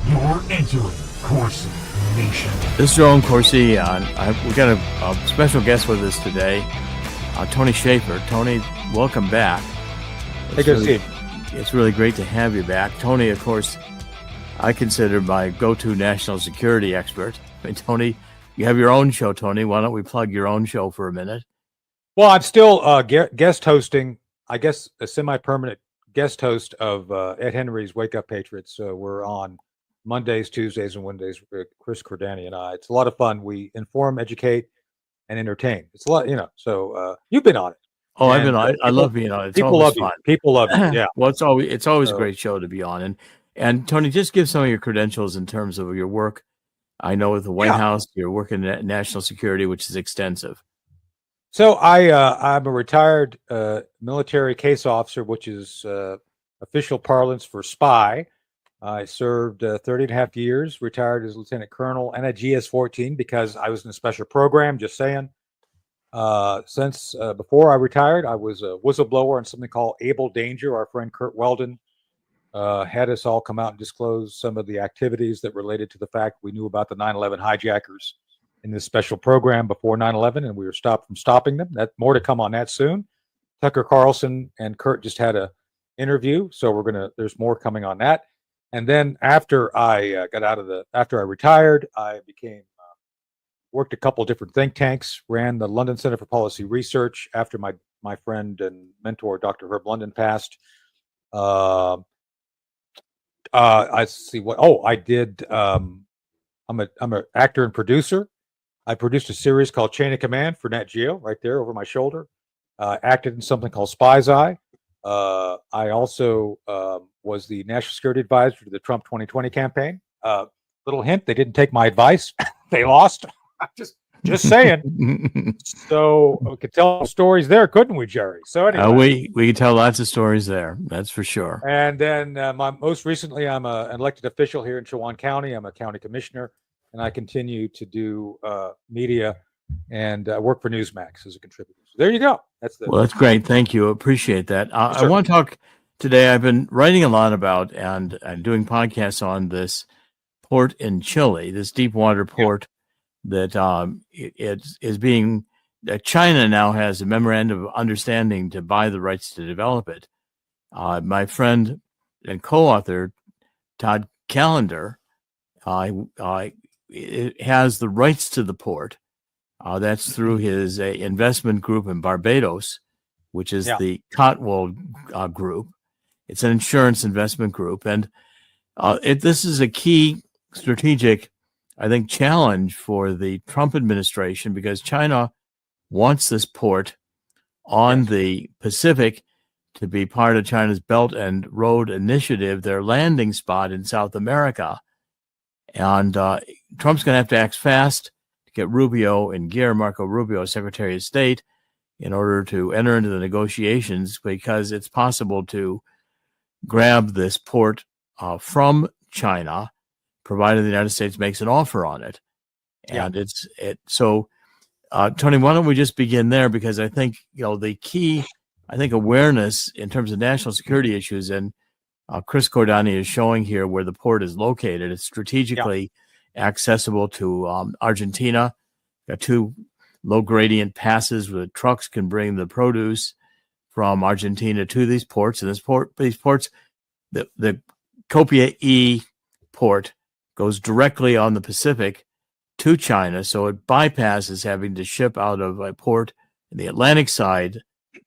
You're entering Corsi Nation. This is Jerome Corsi. We got a special guest with us today, Tony Shaffer. Tony, welcome back. Hey, good to see you. It's really great to have you back. Tony, of course, I consider my go-to national security expert. I mean, Tony, you have your own show, Tony. Why don't we plug your own show for a minute? Well, I'm still guest hosting, I guess, a semi-permanent guest host of Ed Henry's Wake Up Patriots. We're on Mondays, Tuesdays, and Wednesdays with Chris Cordani and I. It's a lot of fun. We inform, educate, and entertain. It's a lot, So you've been on it. Oh, I've been on it. I love being on it. It's people love fun. you. People love you. Yeah. Well, it's always a great show to be on. And Tony, just give some of your credentials in terms of your work. I know with the White House, you're working at national security, which is extensive. So I'm a retired military case officer, which is official parlance for spy. I served 30 and a half years, retired as lieutenant colonel and a GS-14 because I was in a special program, just saying. Since before I retired, I was a whistleblower on something called Able Danger. Our friend Kurt Weldon had us all come out and disclose some of the activities that related to the fact we knew about the 9/11 hijackers in this special program before 9/11, and we were stopped from stopping them. That more to come on that soon. Tucker Carlson and Kurt just had a interview, so there's more coming on that. And then after I after I retired, I worked a couple of different think tanks, ran the London Center for Policy Research after my friend and mentor, Dr. Herb London, passed. I see what, I did. I'm an actor and producer. I produced a series called Chain of Command for Nat Geo right there over my shoulder. Acted in something called Spy's Eye. I also was the national security advisor to the Trump 2020 campaign. Little hint, they didn't take my advice. They lost. Just saying. So we could tell stories there, couldn't we, Jerry? So anyway, we could tell lots of stories there. That's for sure. And then most recently, I'm an elected official here in Chihuahua County. I'm a county commissioner, and I continue to do media and work for Newsmax as a contributor. So there you go. Well, that's great. Thank you. Appreciate that. I want to talk today. I've been writing a lot about and doing podcasts on this port in Chile, this deep water port that it is being. China now has a memorandum of understanding to buy the rights to develop it. My friend and co-author Todd Callender has the rights to the port. That's through his investment group in Barbados, which is the Cotswold Group. It's an insurance investment group. And this is a key strategic, I think, challenge for the Trump administration because China wants this port on the Pacific to be part of China's Belt and Road Initiative, their landing spot in South America. And Trump's going to have to act fast to get Rubio in gear, Marco Rubio, Secretary of State, in order to enter into the negotiations because it's possible to grab this port from China, provided the United States makes an offer on it. And so, Tony, why don't we just begin there? Because I think, the key, awareness in terms of national security issues, and Chris Cordani is showing here where the port is located. It's strategically accessible to Argentina. Got two low gradient passes where the trucks can bring the produce from Argentina to these ports. And these ports, the Copia E port goes directly on the Pacific to China. So it bypasses having to ship out of a port in the Atlantic side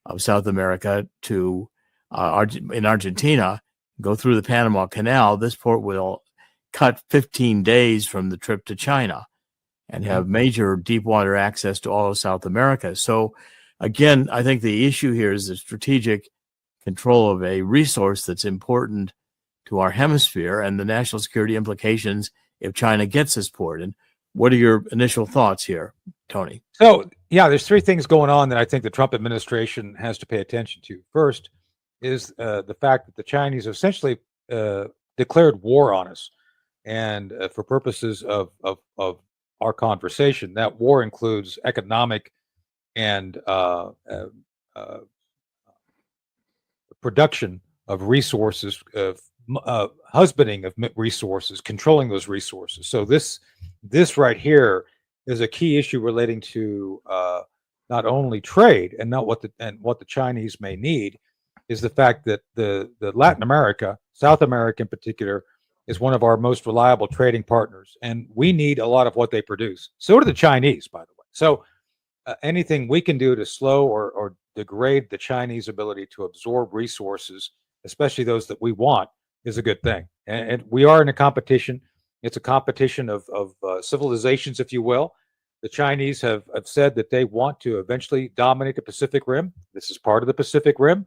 of South America to in Argentina, go through the Panama Canal. This port will cut 15 days from the trip to China and have major deep water access to all of South America. So again, I think the issue here is the strategic control of a resource that's important to our hemisphere and the national security implications if China gets this port. And what are your initial thoughts here, Tony? So, there's three things going on that I think the Trump administration has to pay attention to. First is the fact that the Chinese essentially declared war on us. And for purposes of our conversation, that war includes economic and production of resources husbanding of resources, controlling those resources. So this right here is a key issue relating to not only trade and not what the Chinese may need, is the fact that the Latin America, South America in particular, is one of our most reliable trading partners, and we need a lot of what they produce. So do the Chinese, by the way. So anything we can do to slow or degrade the Chinese ability to absorb resources, especially those that we want, is a good thing. And we are in a competition. It's a competition of civilizations, if you will. The Chinese have said that they want to eventually dominate the Pacific Rim. This is part of the Pacific Rim.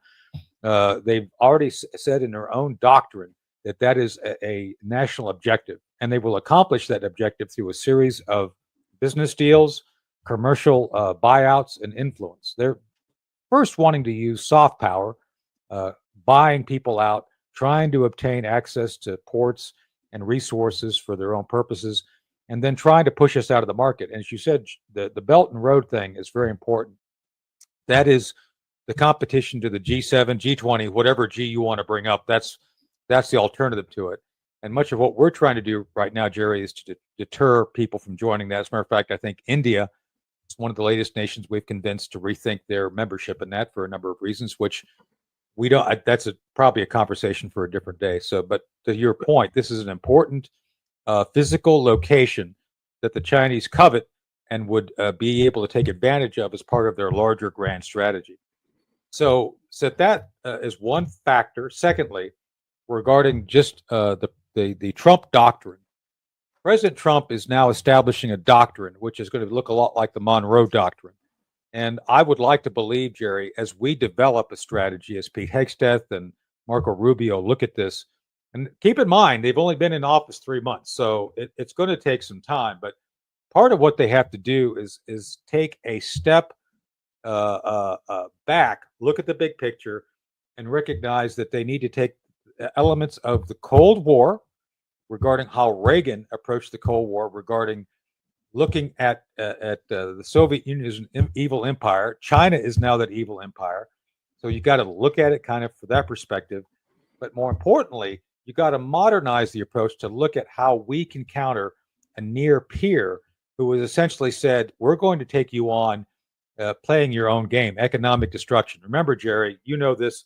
They've already said in their own doctrine that is a national objective, and they will accomplish that objective through a series of business deals, commercial buyouts, and influence. They're first wanting to use soft power, buying people out, trying to obtain access to ports and resources for their own purposes, and then trying to push us out of the market. And as you said, the Belt and Road thing is very important. That is the competition to the G7, G20, whatever G you want to bring up. That's the alternative to it. And much of what we're trying to do right now, Jerry, is to deter people from joining that. As a matter of fact, I think India is one of the latest nations we've convinced to rethink their membership in that for a number of reasons, which we don't. That's probably a conversation for a different day. So, but to your point, this is an important physical location that the Chinese covet and would be able to take advantage of as part of their larger grand strategy. So that is one factor. Secondly, regarding just the Trump doctrine, President Trump is now establishing a doctrine which is going to look a lot like the Monroe Doctrine. And I would like to believe, Jerry, as we develop a strategy, as Pete Hegseth and Marco Rubio look at this, and keep in mind, they've only been in office 3 months, so it's going to take some time. But part of what they have to do is take a step back, look at the big picture, and recognize that they need to take elements of the Cold War regarding how Reagan approached the Cold War, regarding looking at the Soviet Union as an evil empire. China is now that evil empire. So you got to look at it kind of from that perspective. But more importantly, you got to modernize the approach to look at how we can counter a near peer who has essentially said, we're going to take you on playing your own game, economic destruction. Remember, Jerry, you know this.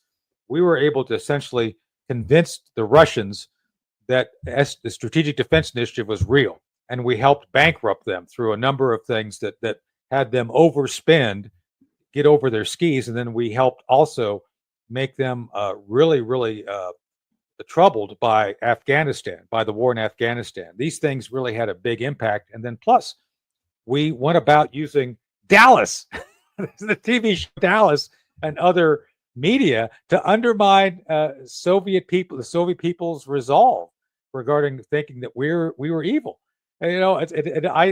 We were able to essentially convince the Russians that the Strategic Defense Initiative was real. And we helped bankrupt them through a number of things that had them overspend, get over their skis. And then we helped also make them really, really troubled by Afghanistan, by the war in Afghanistan. These things really had a big impact. And then plus, we went about using Dallas, the TV show Dallas, and other media to undermine the Soviet people's resolve regarding thinking that we were evil. And, you know,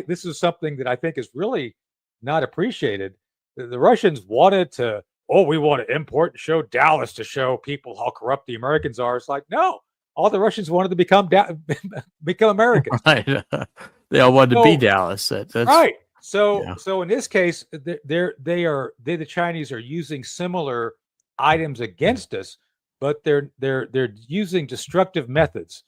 this is something that I think is really not appreciated. The Russians wanted to, we want to import and show Dallas to show people how corrupt the Americans are. It's like, no, all the Russians wanted to become Americans. Right. They all wanted to be Dallas. That's right. So in this case, the Chinese are using similar items against us, but they're using destructive methods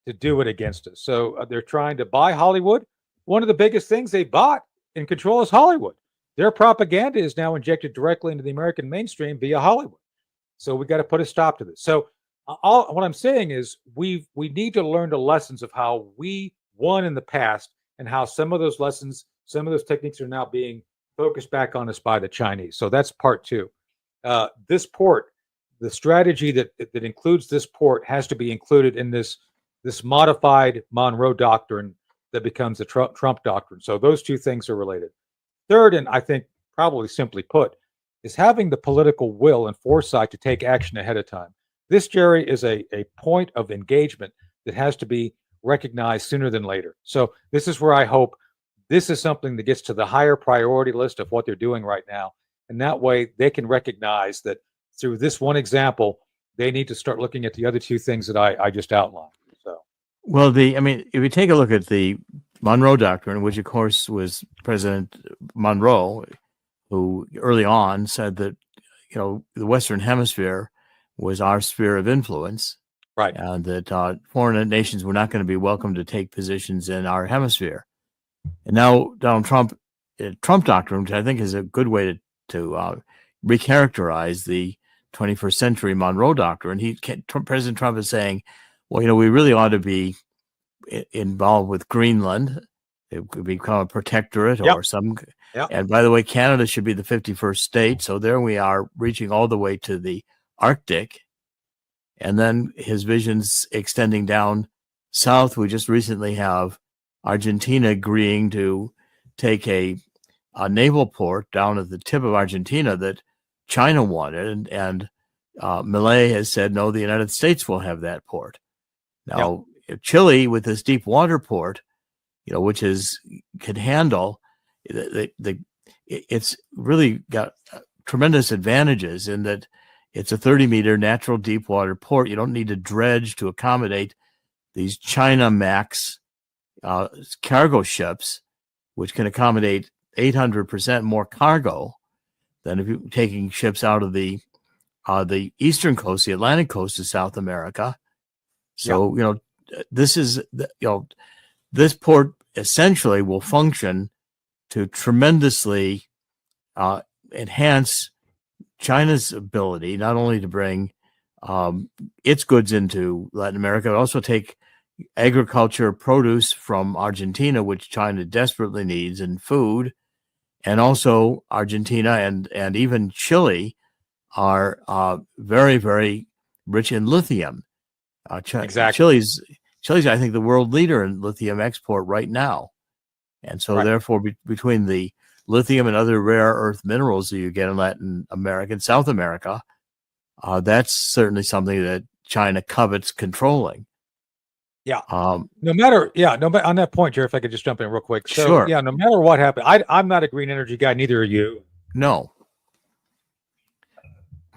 to do it against us. So they're trying to buy Hollywood. One of the biggest things they bought and control is Hollywood. Their propaganda is now injected directly into the American mainstream via Hollywood. So we got to put a stop to this. So what I'm saying is we need to learn the lessons of how we won in the past and how some of those lessons, some of those techniques are now being focused back on us by the Chinese. So that's part two. This port, the strategy that includes this port has to be included in this modified Monroe Doctrine that becomes the Trump Doctrine. So those two things are related. Third, and I think probably simply put, is having the political will and foresight to take action ahead of time. This, Jerry, is a point of engagement that has to be recognized sooner than later. So this is where I hope this is something that gets to the higher priority list of what they're doing right now. And that way they can recognize that through this one example, they need to start looking at the other two things that I just outlined. Well, if you take a look at the Monroe Doctrine, which of course was President Monroe, who early on said that, the Western Hemisphere was our sphere of influence, Right. and that foreign nations were not going to be welcome to take positions in our hemisphere. And now Donald Trump, Trump doctrine, which I think is a good way to recharacterize the 21st century Monroe Doctrine. President Trump is saying, well, we really ought to be involved with Greenland. It could become a protectorate or some. Yep. And by the way, Canada should be the 51st state. So there we are, reaching all the way to the Arctic. And then his visions extending down south. We just recently have Argentina agreeing to take a naval port down at the tip of Argentina that China wanted, and Milei has said, no, the United States will have that port. Now, Chile, with this deep water port, which can handle, it's really got tremendous advantages in that it's a 30-meter natural deep water port. You don't need to dredge to accommodate these China Max cargo ships, which can accommodate 800% more cargo than if you're taking ships out of the eastern coast, the Atlantic coast of South America. So, this port essentially will function to tremendously enhance China's ability not only to bring its goods into Latin America, but also take agriculture produce from Argentina, which China desperately needs, and food. And also Argentina and even Chile are very, very rich in lithium. Exactly. Chile's, I think, the world leader in lithium export right now. And so therefore, between the lithium and other rare earth minerals that you get in Latin America and South America, that's certainly something that China covets controlling. Yeah. On that point, Jerry, if I could just jump in real quick. So, sure. Yeah, no matter what happened, I'm not a green energy guy. Neither are you. No.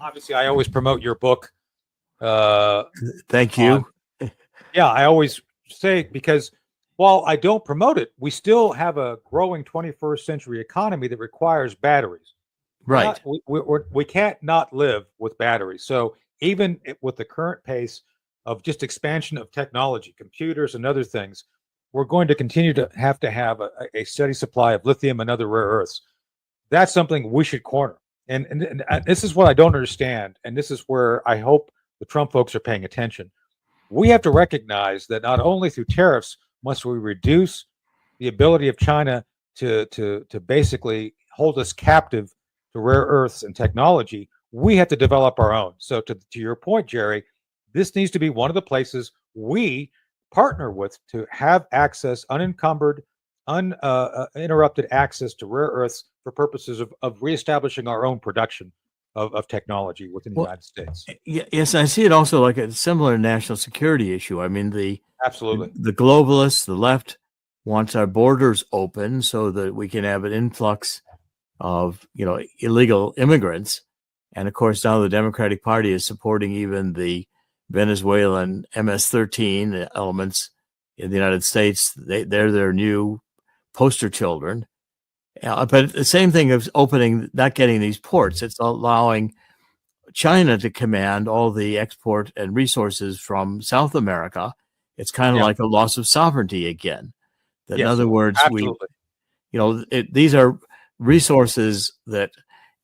Obviously, I always promote your book. Thank you. I always say, because while I don't promote it, we still have a growing 21st century economy that requires batteries. Right. We can't not live with batteries. So even with the current pace of just expansion of technology, computers and other things, we're going to continue to have a steady supply of lithium and other rare earths. That's something we should corner. And this is what I don't understand. And this is where I hope the Trump folks are paying attention. We have to recognize that not only through tariffs must we reduce the ability of China to basically hold us captive to rare earths and technology, we have to develop our own. So to your point, Jerry, this needs to be one of the places we partner with to have access, unencumbered, uninterrupted access to rare earths for purposes of reestablishing our own production of technology within the United States. Yes, I see it also like a similar national security issue. I mean, absolutely the globalists, the left, wants our borders open so that we can have an influx of illegal immigrants, and of course now the Democratic Party is supporting even the Venezuelan MS-13 elements in the United States. They're their new poster children. But the same thing of not getting these ports. It's allowing China to command all the export and resources from South America. It's kind of like a loss of sovereignty again. That in other words, absolutely. These are resources that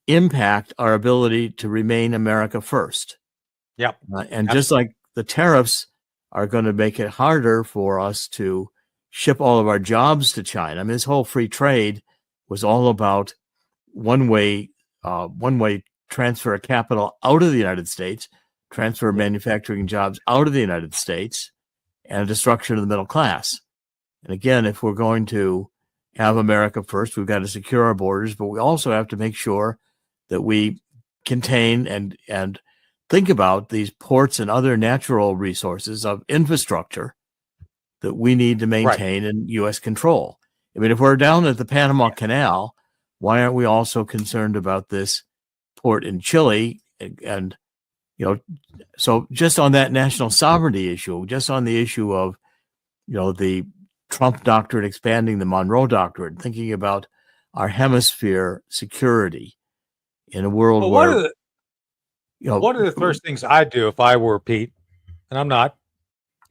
impact our ability to remain America first. Yeah. And just like the tariffs are going to make it harder for us to ship all of our jobs to China. I mean, this whole free trade was all about one-way transfer of capital out of the United States, transfer of manufacturing jobs out of the United States, and a destruction of the middle class. And again, if we're going to have America first, we've got to secure our borders, but we also have to make sure that we contain and think about these ports and other natural resources of infrastructure that we need to maintain in U.S. control. I mean, if we're down at the Panama Canal, why aren't we also concerned about this port in Chile? And so just on that national sovereignty issue, just on the issue of, the Trump doctrine expanding the Monroe Doctrine, thinking about our hemisphere security in a world where... one of the first things I'd do if I were Pete, and I'm not.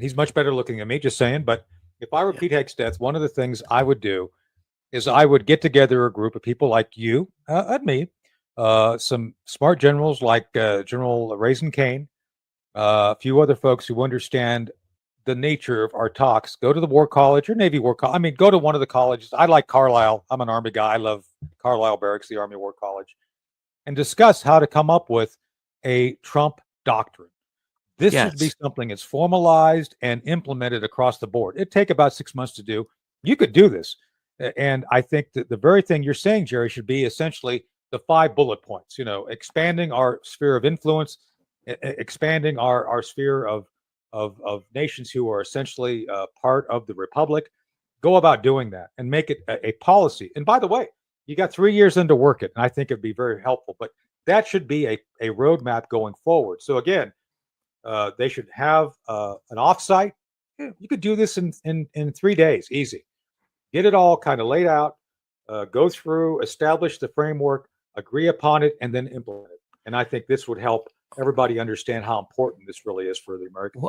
He's much better looking than me, just saying. But if I were Pete Hegseth, one of the things I would do is I would get together a group of people like you and me, some smart generals like General Raisin Kane, a few other folks who understand the nature of our talks. Go to the War College or Navy War College. I mean, go to one of the colleges. I like Carlisle. I'm an Army guy. I love Carlisle Barracks, the Army War College, and discuss how to come up with a Trump doctrine. This should be something that's formalized and implemented across the board. It'd take about 6 months to do. You could do this. And I think that the very thing you're saying, Jerry, should be essentially the 5 bullet points, expanding our sphere of influence, expanding our sphere of nations who are essentially part of the republic. Go about doing that and make it a policy. And by the way, you got 3 years in to work it, and I think it'd be very helpful. But that should be a roadmap going forward. So again, they should have an offsite. You could do this in 3 days, easy. Get it all kind of laid out, go through, establish the framework, agree upon it, and then implement it. And I think this would help everybody understand how important this really is for the American.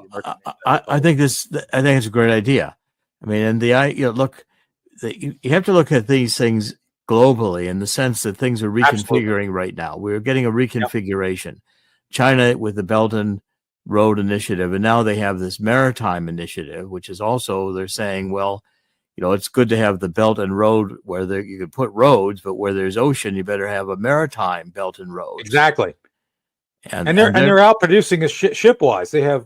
I think it's a great idea. I mean, and you have to look at these things globally in the sense that things are reconfiguring right now. We're getting a reconfiguration. China with the Belt and Road Initiative, and now they have this maritime initiative, which is also, they're saying, well, it's good to have the Belt and Road where you could put roads, but where there's ocean, you better have a maritime Belt and Road. Exactly. And they're out producing ship-wise. They have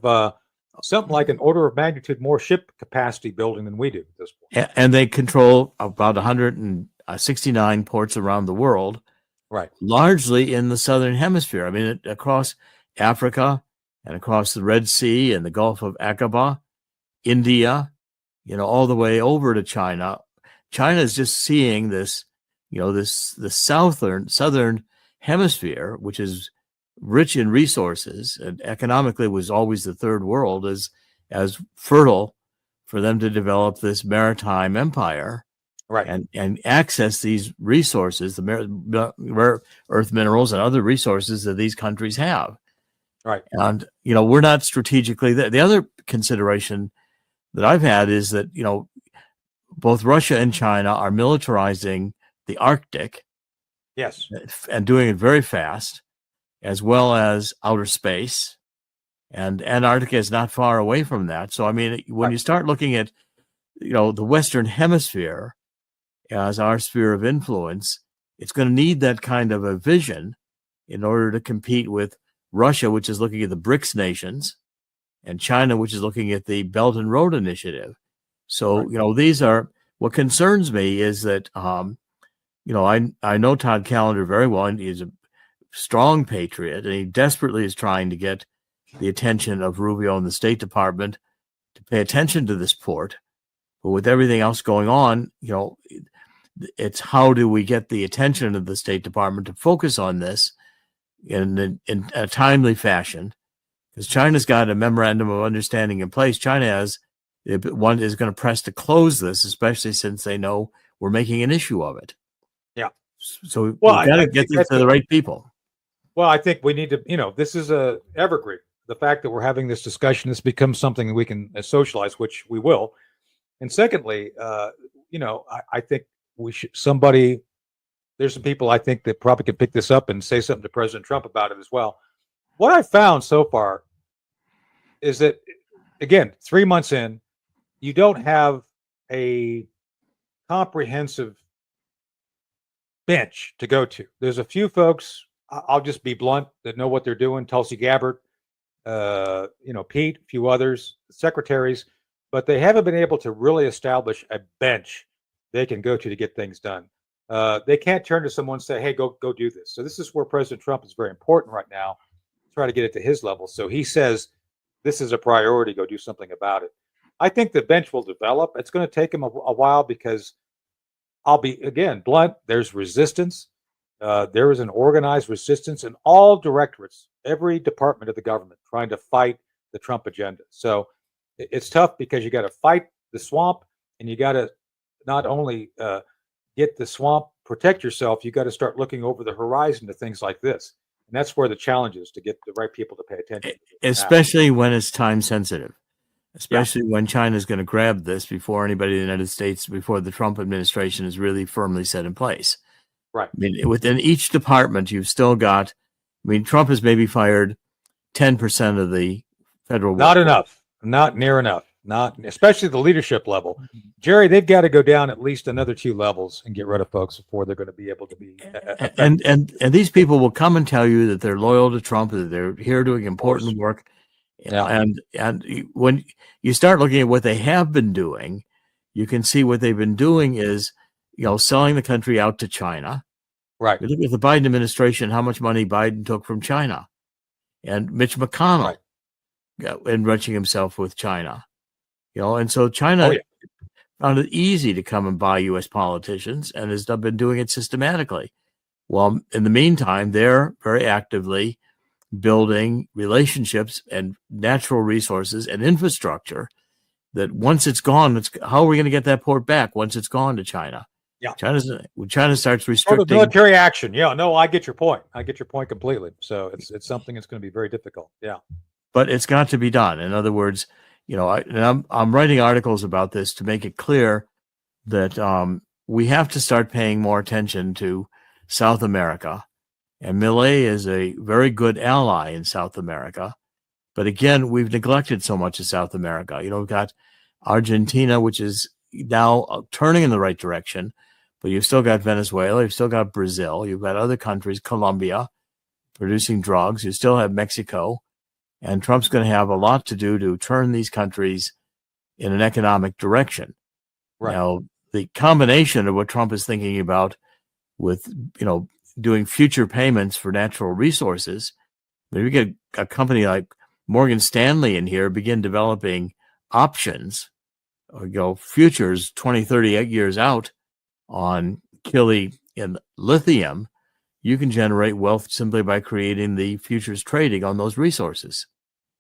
something like an order of magnitude more ship capacity building than we do at this point. And they control about 169 ports around the world, right? Largely in the southern hemisphere. I mean, across Africa and across the Red Sea and the Gulf of Aqaba, India, all the way over to China. China is just seeing this, the southern hemisphere, which is rich in resources and economically was always the third world, as fertile for them to develop this maritime empire, right? And access these resources, the rare earth minerals and other resources that these countries have. Right. And, we're not strategically there. The other consideration that I've had is that, both Russia and China are militarizing the Arctic. Yes. And doing it very fast, as well as outer space. And Antarctica is not far away from that. So, I mean, when you start looking at, the Western Hemisphere as our sphere of influence, it's going to need that kind of a vision in order to compete with Russia, which is looking at the BRICS nations, and China, which is looking at the Belt and Road Initiative. So, these are, what concerns me is that, I know Todd Callender very well, and he's a strong patriot, and he desperately is trying to get the attention of Rubio and the State Department to pay attention to this port. But with everything else going on, it's how do we get the attention of the State Department to focus on this in a timely fashion? Because China's got a memorandum of understanding in place. China is going to press to close this, especially since they know we're making an issue of it. Yeah. So we've got to get this to the right people. Well, I think we need to, this is a evergreen. The fact that we're having this discussion has become something that we can socialize, which we will. And secondly, I think there's some people I think that probably could pick this up and say something to President Trump about it as well. What I've found so far is that, again, 3 months in, you don't have a comprehensive bench to go to. There's a few folks, I'll just be blunt, that know what they're doing. Tulsi Gabbard, Pete, a few others, secretaries, but they haven't been able to really establish a bench they can go to get things done. They can't turn to someone and say, hey, go do this. So this is where President Trump is very important right now, try to get it to his level. So he says, this is a priority, go do something about it. I think the bench will develop. It's going to take him a while because I'll be, again, blunt, there's resistance. There is an organized resistance in all directorates, every department of the government trying to fight the Trump agenda. So it's tough because you got to fight the swamp, and you got to not only get the swamp, protect yourself, you got to start looking over the horizon to things like this. And that's where the challenge is, to get the right people to pay attention. Especially when it's time sensitive, especially when China is going to grab this before anybody in the United States, before the Trump administration is really firmly set in place. Right. I mean, within each department, you've still got, I mean, Trump has maybe fired 10% of the federal workforce. Not enough. Not near enough. Not especially the leadership level. Jerry, they've got to go down at least another 2 levels and get rid of folks before they're going to be able to be and these people will come and tell you that they're loyal to Trump, that they're here doing important work. Yeah. And when you start looking at what they have been doing, you can see what they've been doing is, selling the country out to China. Right. We look at the Biden administration, how much money Biden took from China, and Mitch McConnell enriching himself with China. And so China found it easy to come and buy U.S. politicians and has been doing it systematically. Well, in the meantime, they're very actively building relationships and natural resources and infrastructure that once it's gone, how are we going to get that port back once it's gone to China? Yeah. China starts restricting military action. Yeah, no, I get your point. I get your point completely. So it's something that's going to be very difficult. Yeah. But it's got to be done. In other words, I'm writing articles about this to make it clear that we have to start paying more attention to South America. And Milei is a very good ally in South America. But again, we've neglected so much of South America. We've got Argentina, which is now turning in the right direction, but you've still got Venezuela, you've still got Brazil, you've got other countries, Colombia, producing drugs, you still have Mexico. And Trump's going to have a lot to do to turn these countries in an economic direction. Right. Now, the combination of what Trump is thinking about with, doing future payments for natural resources, maybe get a company like Morgan Stanley in here, begin developing options, or futures 20, 30 years out on Chile and lithium. You can generate wealth simply by creating the futures trading on those resources.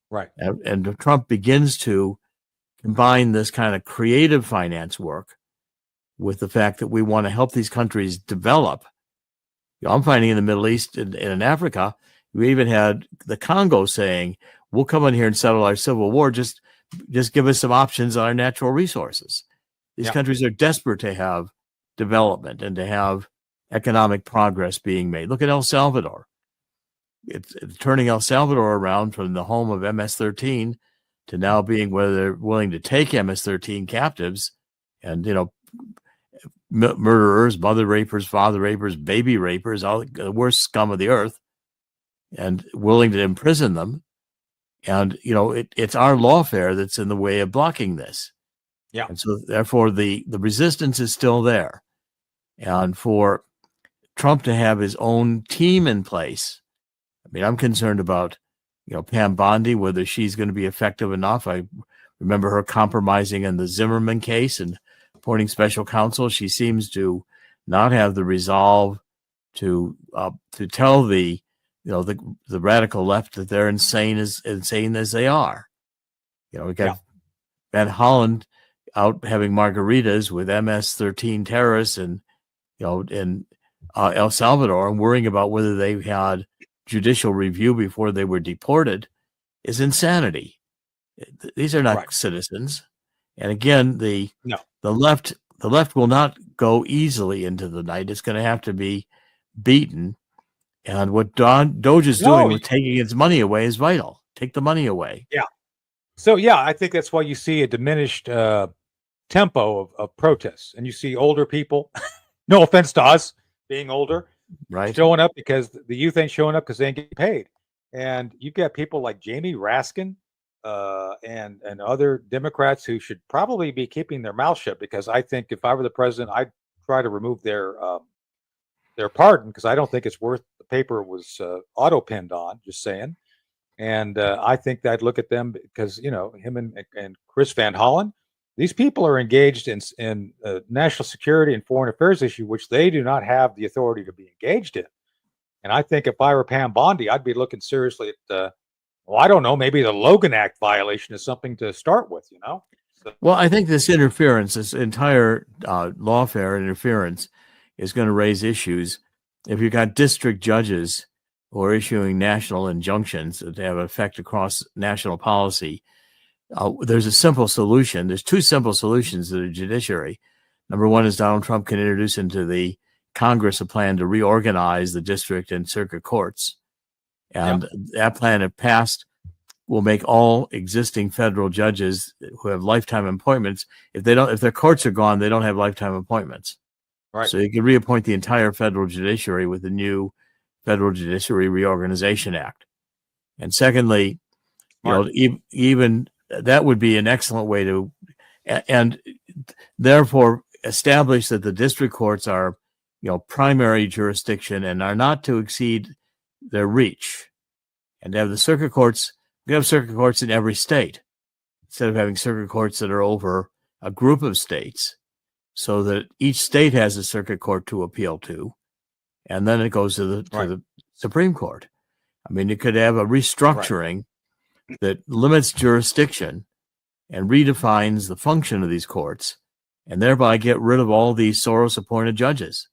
Right. And Trump begins to combine this kind of creative finance work with the fact that we want to help these countries develop. I'm finding in the Middle East and in Africa, we even had the Congo saying, we'll come in here and settle our civil war. Just give us some options on our natural resources. These countries are desperate to have development and to have economic progress being made. Look at El Salvador. It's turning El Salvador around from the home of MS-13 to now being where they're willing to take MS-13 captives and, murderers, mother rapers, father rapers, baby rapers, all the worst scum of the earth, and willing to imprison them. And, it's our lawfare that's in the way of blocking this. Yeah. And so therefore the resistance is still there. And for Trump to have his own team in place, I mean, I'm concerned about, Pam Bondi, whether she's going to be effective enough. I remember her compromising in the Zimmerman case and appointing special counsel. She seems to not have the resolve to tell the radical left that they're insane as they are. We got Van Holland out having margaritas with MS-13 terrorists and in El Salvador and worrying about whether they had judicial review before they were deported is insanity. These are not citizens. And again, the left will not go easily into the night. It's going to have to be beaten. And what Doge is doing with taking its money away is vital. Take the money away. Yeah. So, I think that's why you see a diminished tempo of protests. And you see older people, no offense to us being older, showing up because the youth ain't showing up because they ain't getting paid. And you've got people like Jamie Raskin and other Democrats who should probably be keeping their mouth shut, because I think if I were the president, I'd try to remove their pardon, because I don't think it's worth the paper it was auto-pinned on, just saying. And I think that I'd look at them because, him and Chris Van Hollen, these people are engaged in national security and foreign affairs issue, which they do not have the authority to be engaged in. And I think if I were Pam Bondi, I'd be looking seriously at, I don't know, maybe the Logan Act violation is something to start with, So, well, I think this interference, this entire lawfare interference is going to raise issues. If you've got district judges or issuing national injunctions that have an effect across national policy, there's a simple solution. There's two simple solutions to the judiciary. Number one is Donald Trump can introduce into the Congress a plan to reorganize the district and circuit courts. And that plan, if passed, will make all existing federal judges who have lifetime appointments, if their courts are gone, they don't have lifetime appointments. Right. So you can reappoint the entire federal judiciary with the new Federal Judiciary Reorganization Act. And secondly, even that would be an excellent way to, and therefore establish that the district courts are, primary jurisdiction and are not to exceed their reach. And to have the circuit courts, we have circuit courts in every state instead of having circuit courts that are over a group of states, so that each state has a circuit court to appeal to, and then it goes to the Supreme Court. I mean, you could have a restructuring that limits jurisdiction and redefines the function of these courts, and thereby get rid of all these Soros-appointed judges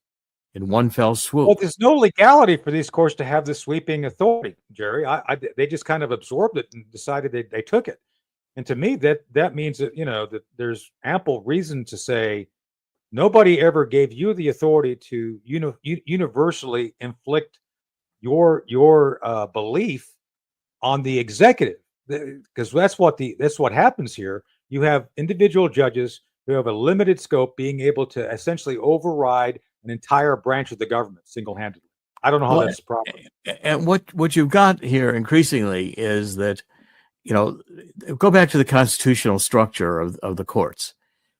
in one fell swoop. Well, there's no legality for these courts to have the sweeping authority, Jerry. They just kind of absorbed it and decided they took it. And to me, that means that that there's ample reason to say nobody ever gave you the authority to universally inflict your belief on the executive, because that's what happens here. You have individual judges who have a limited scope being able to essentially override an entire branch of the government single-handedly. I don't know how that's proper. And what you've got here increasingly is that, go back to the constitutional structure of the courts.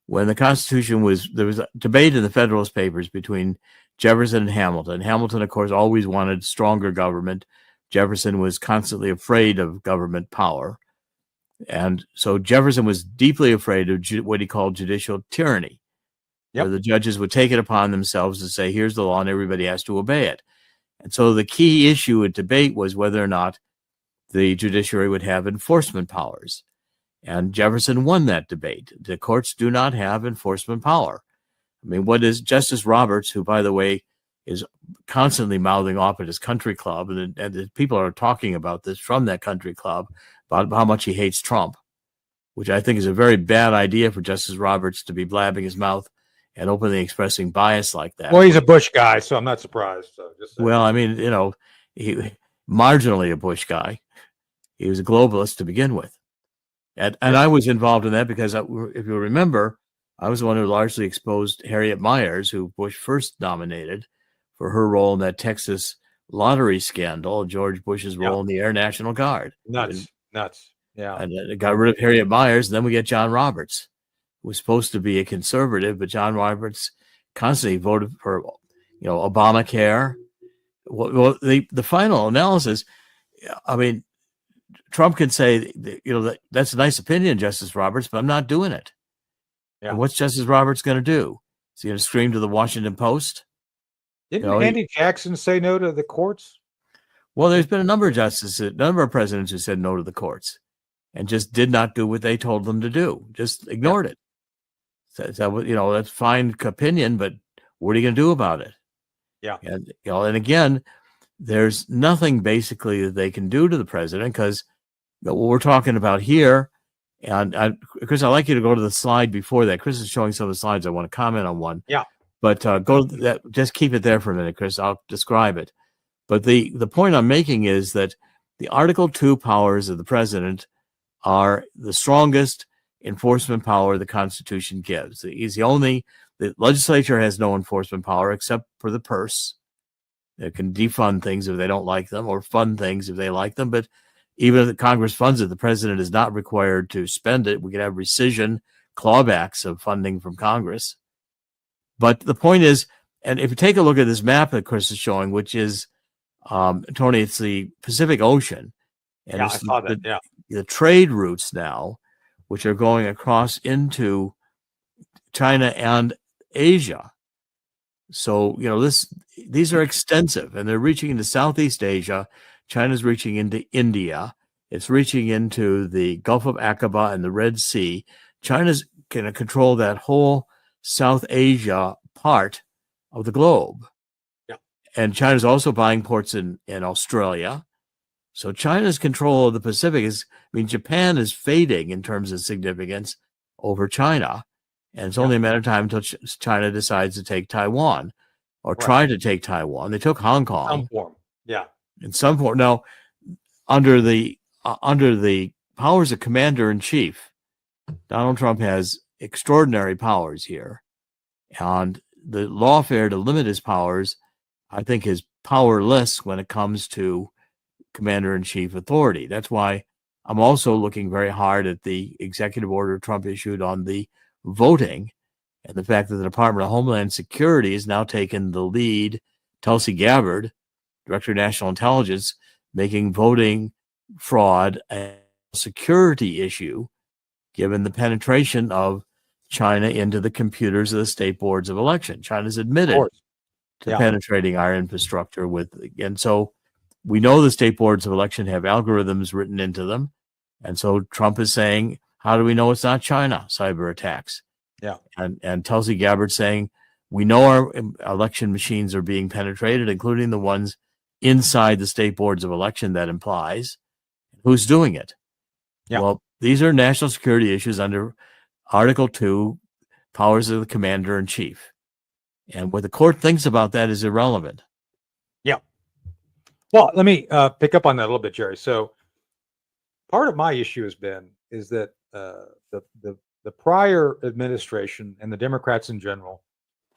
When the Constitution there was a debate in the Federalist Papers between Jefferson and Hamilton. Hamilton, of course, always wanted stronger government. Jefferson was constantly afraid of government power. And so Jefferson was deeply afraid of what he called judicial tyranny, where the judges would take it upon themselves to say, here's the law and everybody has to obey it. And so the key issue at debate was whether or not the judiciary would have enforcement powers. And Jefferson won that debate. The courts do not have enforcement power. I mean, what is Justice Roberts, who, by the way, is constantly mouthing off at his country club, and the people are talking about this from that country club, about how much he hates Trump, which I think is a very bad idea for Justice Roberts to be blabbing his mouth and openly expressing bias like that. Well, he's a Bush guy, so I'm not surprised. So well, I mean, he marginally a Bush guy. He was a globalist to begin with. And I was involved in that because, if you remember, I was the one who largely exposed Harriet Miers, who Bush first nominated for her role in that Texas lottery scandal, George Bush's role in the Air National Guard. Nuts. Yeah. And it got rid of Harriet Miers, and then we get John Roberts, who was supposed to be a conservative, but John Roberts constantly voted for, Obamacare. Well, the final analysis, I mean, Trump can say, that's a nice opinion, Justice Roberts, but I'm not doing it. Yeah. And what's Justice Roberts going to do? Is he going to scream to the Washington Post? Didn't Andy Jackson say no to the courts? Well, there's been a number of presidents who said no to the courts and just did not do what they told them to do. Just ignored it. So, that's fine opinion, but what are you going to do about it? Yeah. And, and again, there's nothing basically that they can do to the president, because what we're talking about here, and Chris, I'd like you to go to the slide before that. Chris is showing some of the slides. I want to comment on one. Yeah. But go to that. Just keep it there for a minute, Chris. I'll describe it. But the point I'm making is that the Article 2 powers of the president are the strongest enforcement power the Constitution gives. He's the legislature has no enforcement power except for the purse. They can defund things if they don't like them, or fund things if they like them. But even if the Congress funds it, the president is not required to spend it. We can have rescission, clawbacks of funding from Congress. But the point is, and if you take a look at this map that Chris is showing, which is, Tony, it's the Pacific Ocean. And I saw that. Yeah. The trade routes now, which are going across into China and Asia. So, these are extensive, and they're reaching into Southeast Asia. China's reaching into India. It's reaching into the Gulf of Aqaba and the Red Sea. China's going to control that whole South Asia part of the globe. Yeah. and China's also buying ports in Australia. So China's control of the Pacific Japan is fading in terms of significance over China. And it's only a matter of time until China decides to take Taiwan or try to take Taiwan. They took Hong Kong. Some form. Yeah. In some form. Now, under the powers of commander-in-chief, Donald Trump has extraordinary powers here. And the lawfare to limit his powers, I think, is powerless when it comes to commander-in-chief authority. That's why I'm also looking very hard at the executive order Trump issued on the voting and the fact that the Department of Homeland Security has now taken the lead. Tulsi Gabbard, Director of National Intelligence, making voting fraud a security issue, given the penetration of China into the computers of the state boards of election. China's admitted to penetrating our infrastructure and so we know the state boards of election have algorithms written into them. And so Trump is saying, how do we know it's not China cyber attacks? Yeah. And Tulsi Gabbard saying, we know our election machines are being penetrated, including the ones inside the state boards of election. That implies who's doing it. Yeah. Well, these are national security issues under Article 2, powers of the commander-in-chief. And what the court thinks about that is irrelevant. Yeah. Well, let me pick up on that a little bit, Jerry. So part of my issue is that the prior administration and the Democrats in general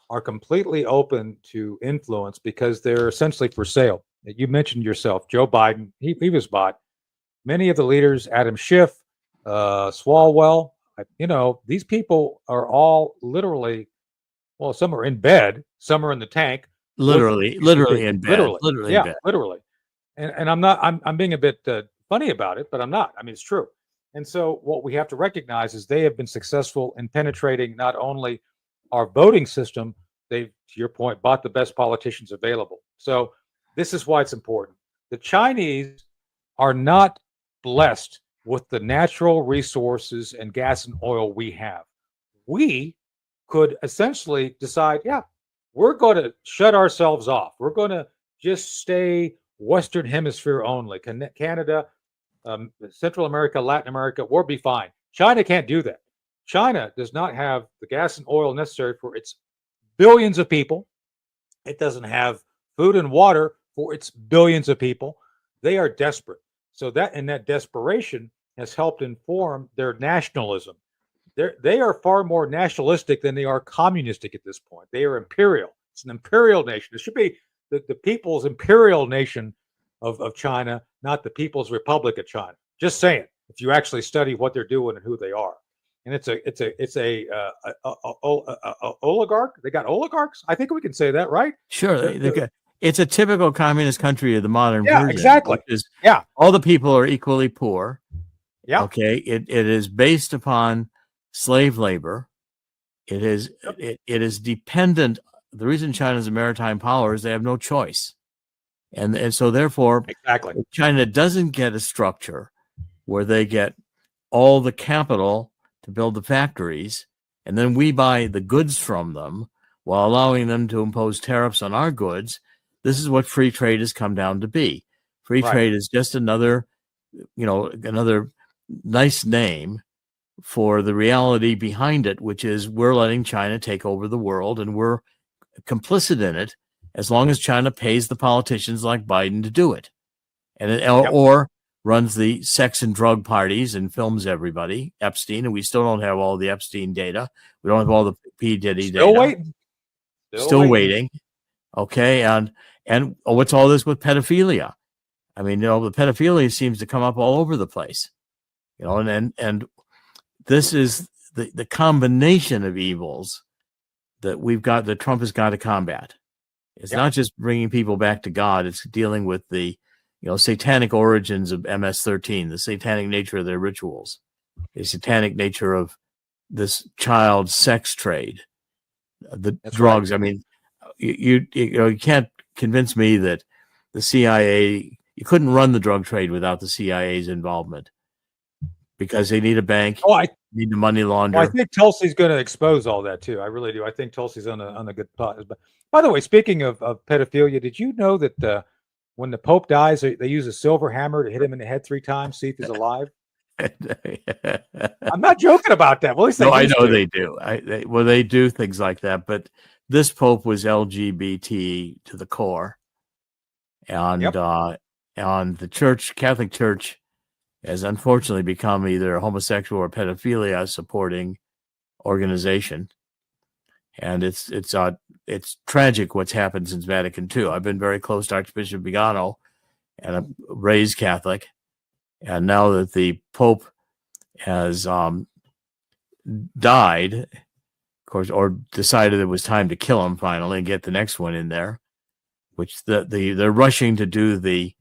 are completely open to influence because they're essentially for sale. You mentioned yourself, Joe Biden, he was bought. Many of the leaders, Adam Schiff, Swalwell, these people are all literally, well, some are in bed, some are in the tank. Literally in bed. Literally in bed. Literally. And I'm being a bit funny about it, but I'm not. I mean, it's true. And so what we have to recognize is they have been successful in penetrating not only our voting system, they've, to your point, bought the best politicians available. So this is why it's important. The Chinese are not blessed with the natural resources and gas and oil we have. We could essentially decide, we're going to shut ourselves off. We're going to just stay Western Hemisphere only. Canada, Central America, Latin America, we'll be fine. China can't do that. China does not have the gas and oil necessary for its billions of people. It doesn't have food and water for its billions of people. They are desperate. So that desperation has helped inform their nationalism. They are far more nationalistic than they are communistic at this point. They are imperial. It's an imperial nation. It should be the people's imperial nation of China, not the People's Republic of China. Just saying, if you actually study what they're doing and who they are. And it's a oligarch. They got oligarchs. I think we can say that, right? Sure. It's a typical communist country of the modern version. Exactly. All the people are equally poor. Yeah. Okay. It is based upon slave labor. It is dependent. The reason China's a maritime power is they have no choice. And so therefore, exactly, China doesn't get a structure where they get all the capital to build the factories, and then we buy the goods from them while allowing them to impose tariffs on our goods. This is what free trade has come down to be. Free trade is just another nice name for the reality behind it, which is we're letting China take over the world, and we're complicit in it as long as China pays the politicians like Biden to do it, or runs the sex and drug parties and films everybody, Epstein, and we still don't have all the Epstein data. We don't have all the P. Diddy data. Still waiting. Okay, and what's all this with pedophilia? I mean, the pedophilia seems to come up all over the place. And this is the combination of evils that Trump has got to combat. It's not just bringing people back to God. It's dealing with the, satanic origins of MS-13, the satanic nature of their rituals, the satanic nature of this child sex trade, the drugs. Right. I mean, you can't convince me that the CIA, you couldn't run the drug trade without the CIA's involvement because they need a bank. need to money launder. Well, I think Tulsi's going to expose all that too. I really do. I think Tulsi's on a good path. But by the way, speaking of pedophilia, did you know that when the Pope dies, they use a silver hammer to hit him in the head 3 times, see if he's alive? I'm not joking about that. Well, at least No, I know to. they do. They do things like that. But this Pope was LGBT to the core, and the Church, Catholic Church, has unfortunately become either a homosexual or pedophilia supporting organization, and it's tragic what's happened since Vatican II. I've been very close to Archbishop Vigano, and I'm raised Catholic, and now that the Pope has died, of course, or decided it was time to kill him finally and get the next one in there, which they're rushing to do the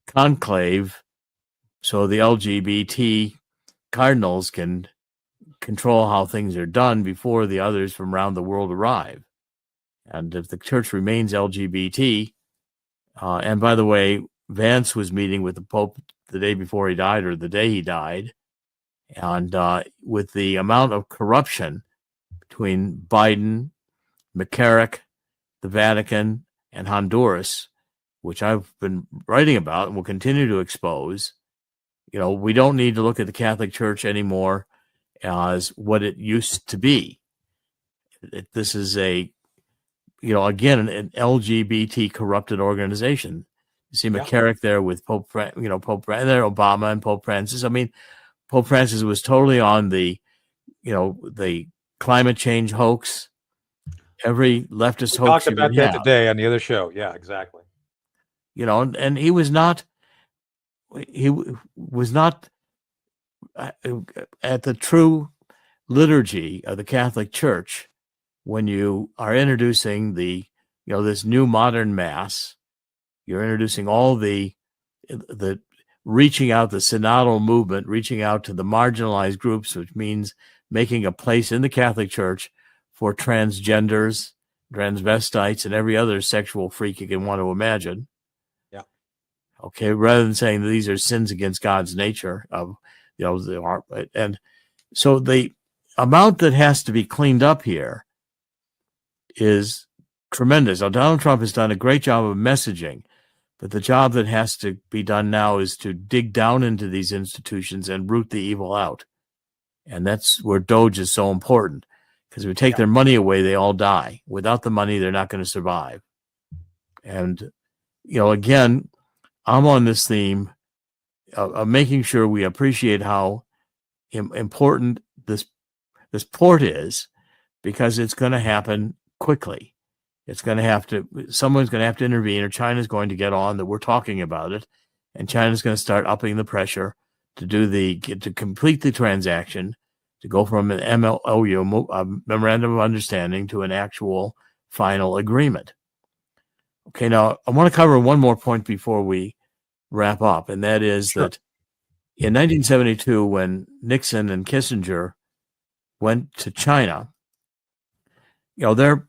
conclave so the LGBT cardinals can control how things are done before the others from around the world arrive. And if the church remains LGBT, and by the way, Vance was meeting with the Pope the day before he died or the day he died, and with the amount of corruption between Biden, McCarrick, the Vatican, and Honduras, which I've been writing about and will continue to expose, we don't need to look at the Catholic Church anymore as what it used to be. This is again, an LGBT corrupted organization. You see McCarrick there with Pope there, Obama and Pope Francis. I mean, Pope Francis was totally on the climate change hoax. Every leftist hoax. We talked about that today on the other show. Yeah, exactly. And he was not at the true liturgy of the Catholic Church when you are introducing this new modern mass. You're introducing all the reaching out, the synodal movement, reaching out to the marginalized groups, which means making a place in the Catholic Church for transgenders, transvestites, and every other sexual freak you can want to imagine. Yeah. Okay, rather than saying that these are sins against God's nature, and so the amount that has to be cleaned up here is tremendous. Now, Donald Trump has done a great job of messaging, but the job that has to be done now is to dig down into these institutions and root the evil out. And that's where Doge is so important, because if we take their money away, they all die. Without the money, they're not going to survive. And, again, I'm on this theme of making sure we appreciate how important this port is, because it's going to happen quickly. Someone's going to have to intervene, or China's going to get on that we're talking about it, and China's going to start upping the pressure to complete the transaction, to go from an MOU, a memorandum of understanding, to an actual final agreement. Okay, now I want to cover one more point before we wrap up, and that is that in 1972, when Nixon and Kissinger went to China, their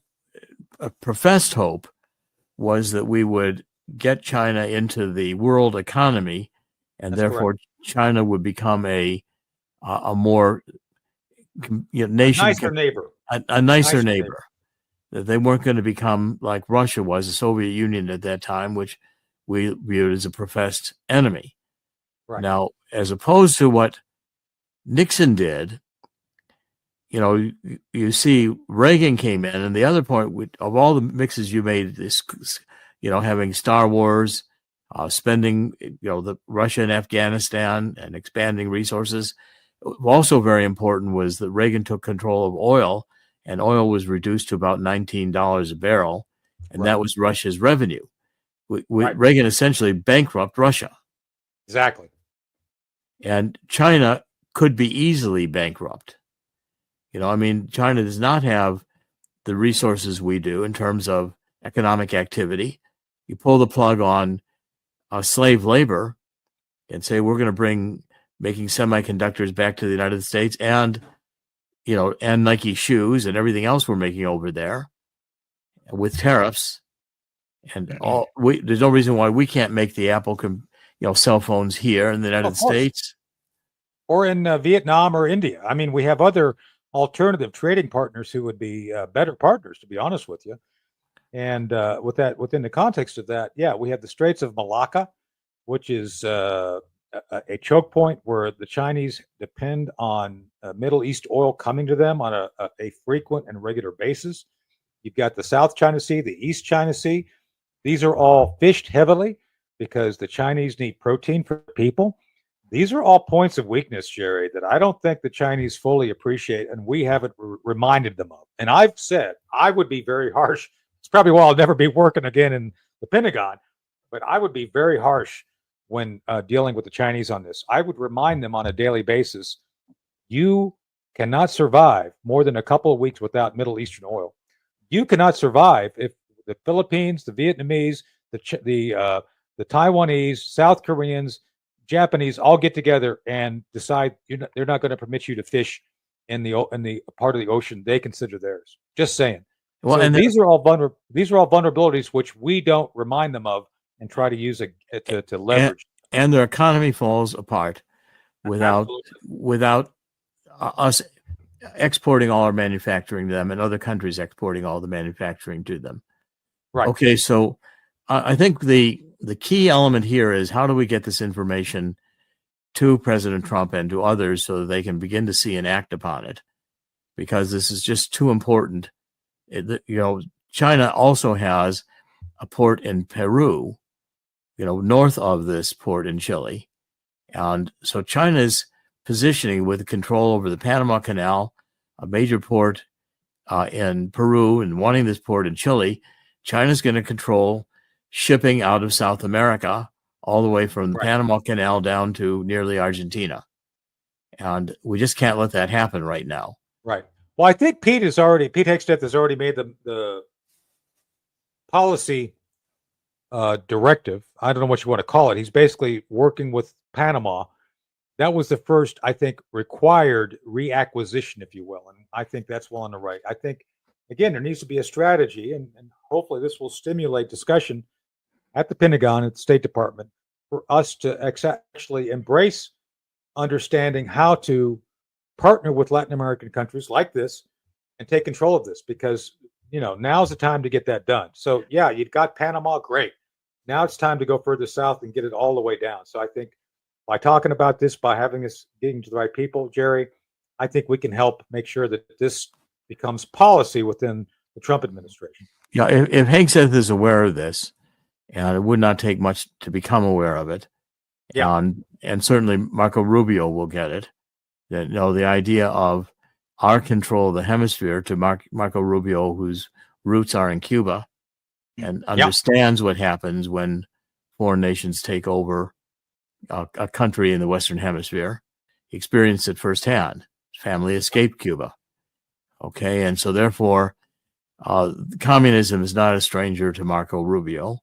professed hope was that we would get China into the world economy, and therefore China would become a more nation, a nicer neighbor. That they weren't going to become like Russia was, the Soviet Union at that time, which we viewed as a professed enemy. Right. Now, as opposed to what Nixon did, you see Reagan came in, and the other point of all the mixes you made, this, having Star Wars, spending, the Russia and Afghanistan and expanding resources. Also very important was that Reagan took control of oil, and oil was reduced to about $19 a barrel, and that was Russia's revenue. Reagan essentially bankrupted Russia. Exactly. And China could be easily bankrupt. China does not have the resources we do in terms of economic activity. You pull the plug on slave labor and say, we're going to bring making semiconductors back to the United States and Nike shoes and everything else we're making over there with tariffs. And there's no reason why we can't make the Apple cell phones here in the United States. or in Vietnam or India. I mean, we have other alternative trading partners who would be better partners, to be honest with you. And within the context of that, yeah, we have the Straits of Malacca, which is a choke point where the Chinese depend on Middle East oil coming to them on a frequent and regular basis. You've got the South China Sea, the East China Sea. These are all fished heavily because the Chinese need protein for people. These are all points of weakness, Jerry, that I don't think the Chinese fully appreciate, and we haven't reminded them of. And I've said I would be very harsh. It's probably why I'll never be working again in the Pentagon, but I would be very harsh when dealing with the Chinese on this. I would remind them on a daily basis, you cannot survive more than a couple of weeks without Middle Eastern oil. You cannot survive if the Philippines, the Vietnamese, the Taiwanese, South Koreans, Japanese all get together and decide they're not going to permit you to fish in the part of the ocean they consider theirs. Just saying. Well, so and these are all vulnerabilities which we don't remind them of and try to use to leverage. And their economy falls apart without us exporting all our manufacturing to them and other countries exporting all the manufacturing to them. Right. Okay, so I think the key element here is how do we get this information to President Trump and to others so that they can begin to see and act upon it, because this is just too important. China also has a port in Peru, north of this port in Chile. And so China's positioning with control over the Panama Canal, a major port in Peru, and wanting this port in Chile, China's going to control shipping out of South America all the way from the Panama Canal down to nearly Argentina. And we just can't let that happen right now. Right. Well, I think Pete Hegseth has already made the policy directive. I don't know what you want to call it. He's basically working with Panama. That was the first, I think, required reacquisition, if you will. And I think that's well on the right. I think, again, there needs to be a strategy, and hopefully this will stimulate discussion at the Pentagon, at the State Department, for us to actually embrace understanding how to partner with Latin American countries like this and take control of this, because now's the time to get that done. So yeah, you've got Panama, great. Now it's time to go further south and get it all the way down. So I think by talking about this, by having us getting to the right people, Jerry, I think we can help make sure that this becomes policy within the Trump administration. Yeah, if Hegseth is aware of this, and it would not take much to become aware of it, and certainly Marco Rubio will get it. That the idea of our control of the hemisphere to Marco Rubio, whose roots are in Cuba, and understands what happens when foreign nations take over a country in the Western Hemisphere. He experienced it firsthand. His family escaped Cuba. Okay, and so therefore, communism is not a stranger to Marco Rubio,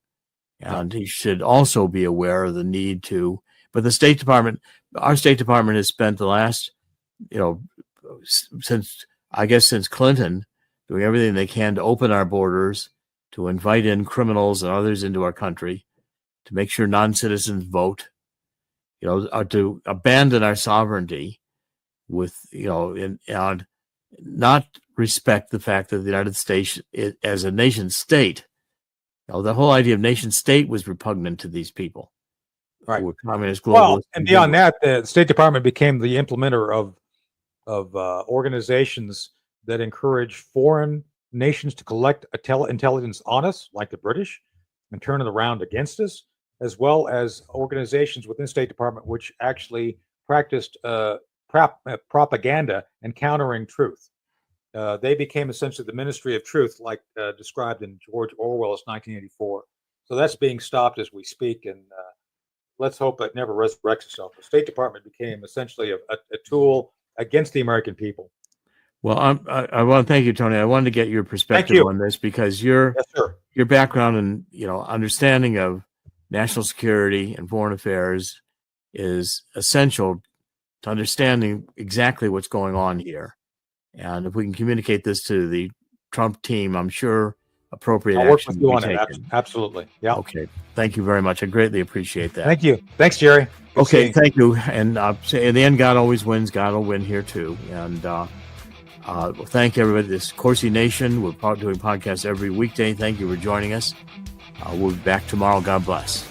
and he should also be aware of the need to. But the State Department, our State Department, has spent the last, since Clinton, doing everything they can to open our borders, to invite in criminals and others into our country, to make sure non-citizens vote, to abandon our sovereignty with, and not respect the fact that the United States, as a nation state, the whole idea of nation state was repugnant to these people. Right. Communist, well, and beyond that, the State Department became the implementer of organizations that encourage foreign nations to collect intelligence on us, like the British, and turn it around against us, as well as organizations within State Department which actually practiced propaganda and countering truth. They became essentially the Ministry of Truth, like described in George Orwell's 1984. So that's being stopped as we speak, and let's hope it never resurrects itself. The State Department became essentially a tool against the American people. Well, I want to thank you, Tony. I wanted to get your perspective on this, because your background and understanding of national security and foreign affairs is essential to understanding exactly what's going on here. And if we can communicate this to the Trump team, I'm sure appropriate I'll work action with you be on it. taken. Absolutely. Yeah. Okay. Thank you very much. I greatly appreciate that. Thank you. Thanks, Jerry. Good Okay, seeing. thank you. And in the end, God always wins. God will win here too. And thank everybody. This Corsi Nation. We're doing podcasts every weekday. Thank you for joining us. We'll be back tomorrow. God bless.